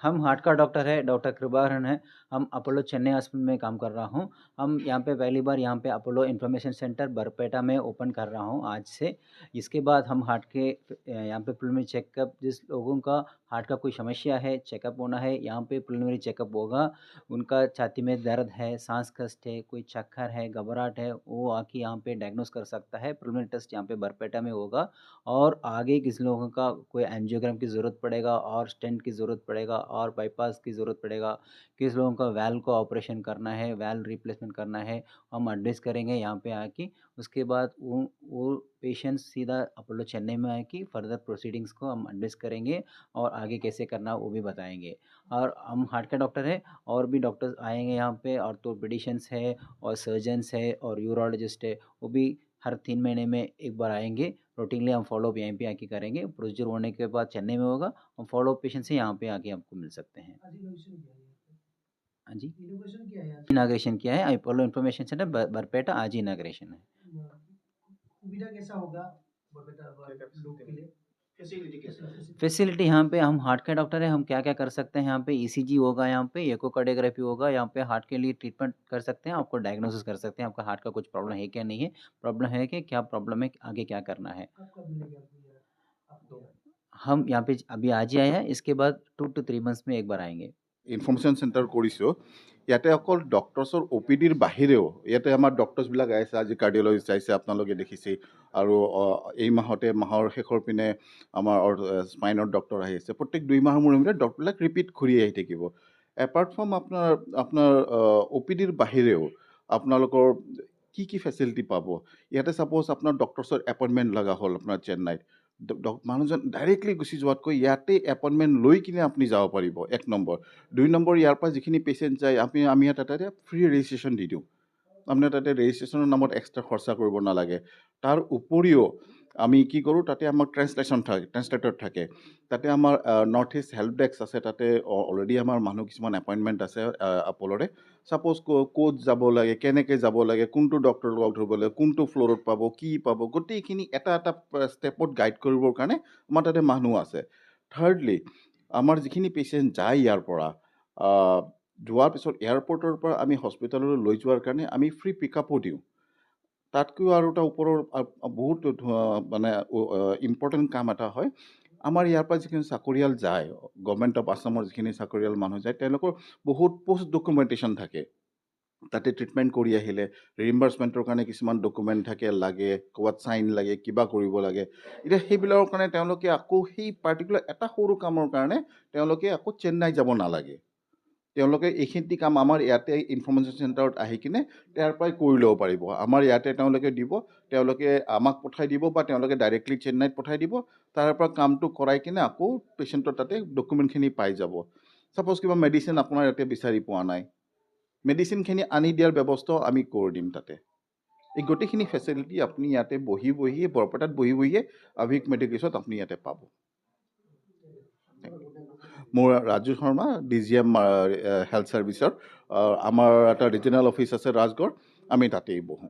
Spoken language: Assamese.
हम हार्ट का डॉक्टर है, डॉक्टर कृपाहरण है। हम अपोलो चेन्नई हॉस्पिटल में काम कर रहा हूँ। हम यहाँ पे पहली बार यहाँ पे अपोलो इन्फॉर्मेशन सेंटर बरपेटा में ओपन कर रहा हूँ आज से। इसके बाद हम हार्ट के यहाँ पे प्रिलिमिनरी चेकअप जिस लोगों का हार्ट का कोई समस्या है, चेकअप होना है, यहाँ पे प्रिलिमिनरी चेकअप होगा। उनका छाती में दर्द है, साँस कष्ट है, कोई चक्कर है, घबराहट है, वो आके यहाँ पे डायग्नोस कर सकता है। प्रिलिमिनरी टेस्ट यहाँ पे बरपेटा में होगा और आगे किसी लोगों का कोई एंजियोग्राम की ज़रूरत पड़ेगा और स्टेंट की ज़रूरत पड़ेगा और बाईपास की ज़रूरत पड़ेगा। किस लोगों का वाल्व को ऑपरेशन करना है, वाल्व रिप्लेसमेंट करना है, हम एड्रेस करेंगे यहाँ पे आके। उसके बाद वो पेशेंट सीधा अपोलो चेन्नई में आके फर्दर प्रोसीडिंग्स को हम एड्रेस करेंगे और आगे कैसे करना वो भी बताएँगे। और हम हार्ट के डॉक्टर हैं और भी डॉक्टर्स आएँगे यहाँ पे, ऑर्थोपेडिशियंस है और सर्जन्स है और यूरोलॉजिस्ट है, वो भी हर 3 महीने में 1 बार आएँगे। रूटीनली हम फ़ॉलो-अप यहीं पे आके करेंगे। प्रोसीजर होने के बाद चेन्नई में होगा, हम फ़ॉलो-अप पेशेंट से यहाँ पे आके आपको मिल सकते हैं। हाँ जी। इनोवेशन क्या है आज? इनॉग्रेशन किया है अपोलो इन्फॉर्मेशन सेंटर बरपेटा आज ही इनॉग्रेशन है। सुविधा कैसा होगा बरपेटा लोग के लिए? फैसिलिटी कैसा है? फैसिलिटी यहाँ पे हम हार्ट के डॉक्टर हैं, हम क्या-क्या कर सकते हैं यहाँ पे ईसीजी होगा यहाँ पे, इकोकार्डियोग्राफी होगा, यहाँ पे हार्ट के लिए ट्रीटमेंट कर सकते हैं, आपको डायग्नोसिस कर सकते हैं, आपका हार्ट का कुछ प्रॉब्लम है क्या नहीं है, प्रॉब्लम है कि क्या प्रॉब्लम है, आगे क्या करना है। कब कब मिलेगा आपको? हम यहाँ पे अभी आज ही आए हैं, इसके बाद 2 to 3 मंथ्स में 1 बार आएँगे। ইনফৰমেশ্যন চেণ্টাৰ কৰিছোঁ ইয়াতে অকল ডক্টৰ্ছৰ OPDৰ বাহিৰেও ইয়াতে আমাৰ ডক্টৰ্ছবিলাক আহিছে আজি কাৰ্ডিঅলজিষ্ট আহিছে আপোনালোকে দেখিছে আৰু এই মাহৰ শেষৰ পিনে আমাৰ স্পাইনৰ ডক্টৰ আহি আছে প্ৰত্যেক 2 মাহৰ মূৰে ডক্টৰবিলাক ৰিপিট ঘূৰি আহি থাকিব এপাৰ্ট ফ্ৰম আপোনাৰ OPDৰ বাহিৰেও আপোনালোকৰ কি ফেচিলিটি পাব ইয়াতে ছাপ'জ আপোনাৰ ডক্টৰ্ছৰ এপইণ্টমেণ্ট লগা হ'ল আপোনাৰ চেন্নাইত মানুহজন ডাইৰেক্টলি গুচি যোৱাতকৈ ইয়াতে এপইণ্টমেণ্ট লৈ কিনে আপুনি যাব পাৰিব 1 নম্বৰ 2 নম্বৰ ইয়াৰ পৰা যিখিনি পেচেণ্ট যায় আমি তাতে ফ্ৰী ৰেজিষ্ট্ৰেশ্যন দি দিওঁ আপোনাৰ তাতে ৰেজিষ্ট্ৰেশ্যনৰ নামত এক্সট্ৰা খৰচা কৰিব নালাগে তাৰ উপৰিও আমি কি কৰোঁ তাতে আমাৰ ট্ৰেন্সলেটৰ থাকে তাতে আমাৰ নৰ্থ ইষ্ট হেল্প ডেস্ক আছে তাতে অলৰেডি আমাৰ মানুহ কিছুমান এপইণ্টমেণ্ট আছে আপলৰে ছাপ'জ ক'ত যাব লাগে কেনেকৈ যাব লাগে কোনটো ডক্টৰ লগ ধৰিব লাগে কোনটো ফ্ল'ৰত পাব কি পাব গোটেইখিনি এটা ষ্টেপত গাইড কৰিবৰ কাৰণে আমাৰ তাতে মানুহ আছে থাৰ্ডলি আমাৰ যিখিনি পেচেণ্ট যায় ইয়াৰ পৰা যোৱাৰ পিছত এয়াৰপৰ্টৰ পৰা আমি হস্পিটেললৈ লৈ যোৱাৰ কাৰণে আমি ফ্ৰী পিকআপো দিওঁ তাতকৈও আৰু এটা ওপৰৰ বহুত মানে ইম্পৰ্টেণ্ট কাম এটা হয় আমাৰ ইয়াৰ পৰা যিখিনি চাকৰিয়াল যায় গভৰ্ণমেণ্ট অফ আছামৰ যিখিনি চাকৰিয়াল মানুহ যায় তেওঁলোকৰ বহুত পোষ্ট ডকুমেণ্টেশ্যন থাকে তাতে ট্ৰিটমেণ্ট কৰি আহিলে ৰিইম্বাৰ্চমেণ্টৰ কাৰণে কিছুমান ডকুমেণ্ট থাকে লাগে ক'ৰবাত চাইন লাগে কিবা কৰিব লাগে এতিয়া সেইবিলাকৰ কাৰণে তেওঁলোকে আকৌ সেই পাৰ্টিকুলাৰ এটা সৰু কামৰ কাৰণে তেওঁলোকে আকৌ চেন্নাই যাব নালাগে তেওঁলোকে এইখিনি কাম আমাৰ ইয়াতে ইনফৰমেশ্যন চেণ্টাৰত আহি কিনে তাৰ পৰাই কৰি ল'ব পাৰিব আমাৰ ইয়াতে তেওঁলোকে দিব তেওঁলোকে আমাক পঠাই দিব বা তেওঁলোকে ডাইৰেক্টলি চেন্নাইত পঠাই দিব তাৰ পৰা কামটো কৰাই কিনে আকৌ পেচেণ্টৰ তাতে ডকুমেণ্টখিনি পাই যাব ছাপ'জ কিবা মেডিচিন আপোনাৰ ইয়াতে বিচাৰি পোৱা নাই মেডিচিনখিনি আনি দিয়াৰ ব্যৱস্থাও আমি কৰি দিম তাতে এই গোটেইখিনি ফেচিলিটি আপুনি ইয়াতে বহিয়ে বৰপেটাত বহিয়ে আভিক মেডিকেলত আপুনি ইয়াতে পাব মোৰ ৰাজু শৰ্মা DGM হেল্থ ছাৰ্ভিচৰ আমাৰ এটা ৰিজনেল অফিচ আছে ৰাজগড় আমি তাতেই বহোঁ